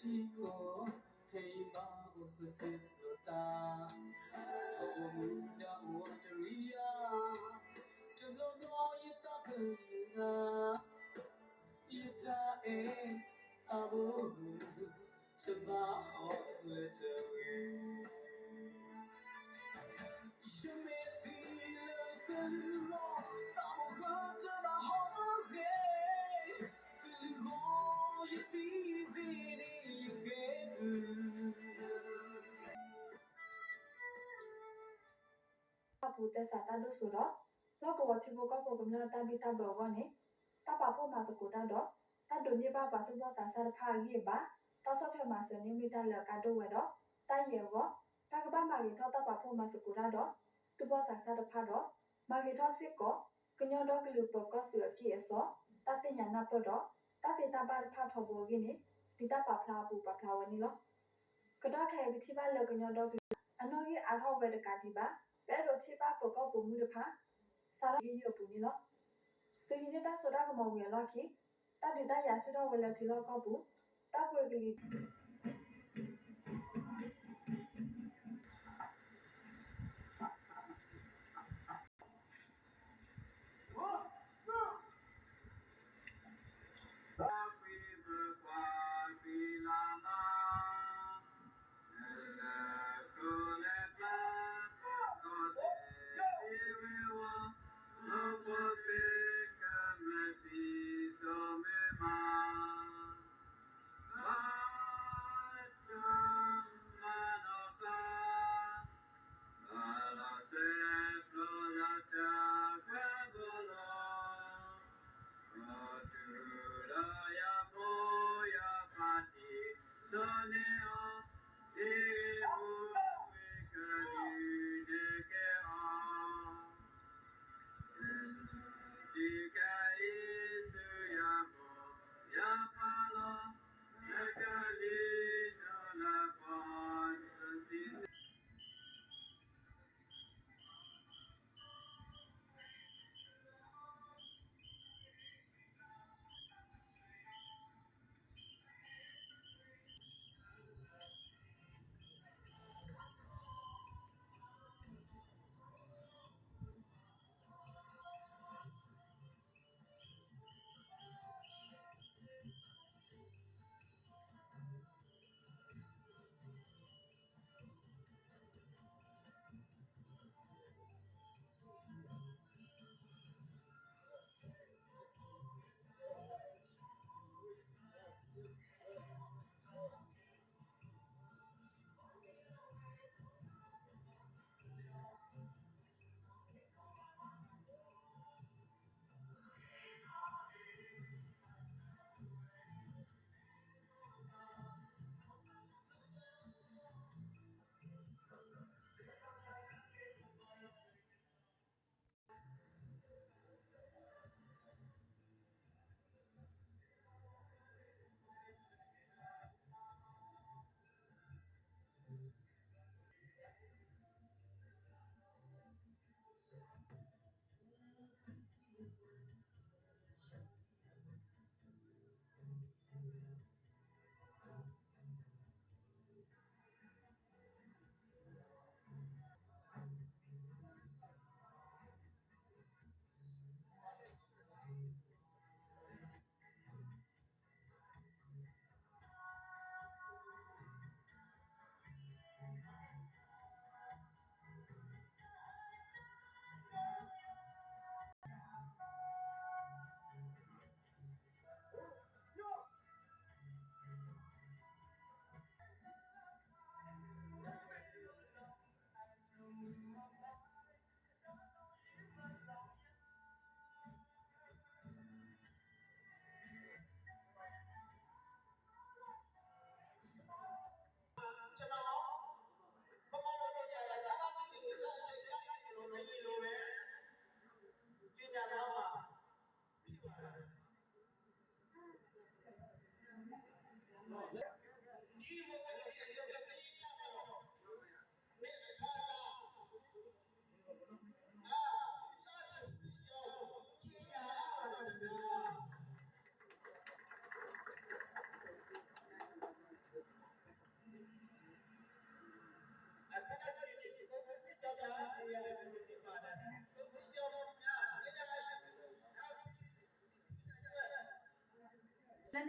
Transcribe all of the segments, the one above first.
Chico, Kema, Osasita, Tobomuda, Wateria, to know Yita, Yita, Abu, to my little. You may feel like a law, I'm hurt to my heart again. Feeling all you feel in again. Pute sata do suro, lo ko wati bo ko bo gumna ta bi ta bo go ne, ta pa po ma ko ta do, ta do ni ba tu bo ta sar pha gi ba, ta so phe ma se ni mi ta le ka do we do, ta ye go, ta ka ba ma gi ta pa po ma ko ta do, tu bo ta sar pha do, ma gi tho si ko, ko nyo do ki lu po ko su ki so, ta si nya na po do, ta si ta ba pha tho bo gi ni, ti ta pa phla pu pa phla we ni lo. Ko da khe bi ti ba le ko nyo do ki, ano gi a tho we de ka ti ba. 别说七八不搞不木的怕，啥了也有不你了。所以呢，他说那个毛原了去，他对他也是他为了提了搞不，他不会给你。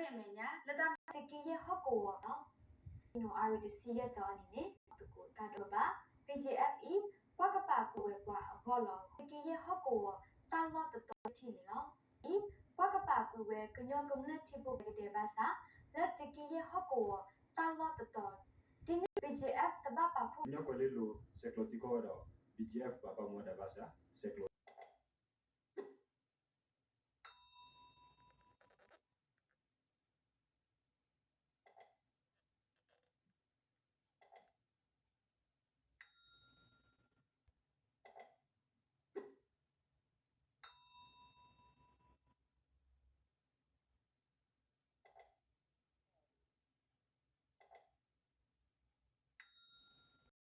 နဲ့မညာလက်တာ တကီရဲ့ဟော့ကိုနော်နိုအာရီစီရဲ့တော်အနေနဲ့တကူတာတော့ပါ PGFE ကွာကပါကိုဝဲကွာအခေါ်လောတကီရဲ့ဟော့ကိုတာလော့တတော်ချီနော်ဤကွာကပါကိုဝဲကညောကမလက်ချဖို့တဲ့ဘာသာလက်တကီရဲ့ဟော့ကိုတာလော့တတော်ဒီနေ့ PGF တဘာပါဖို့ Nyo kwalelo seklo tiko do BGF papa mo da basa seklo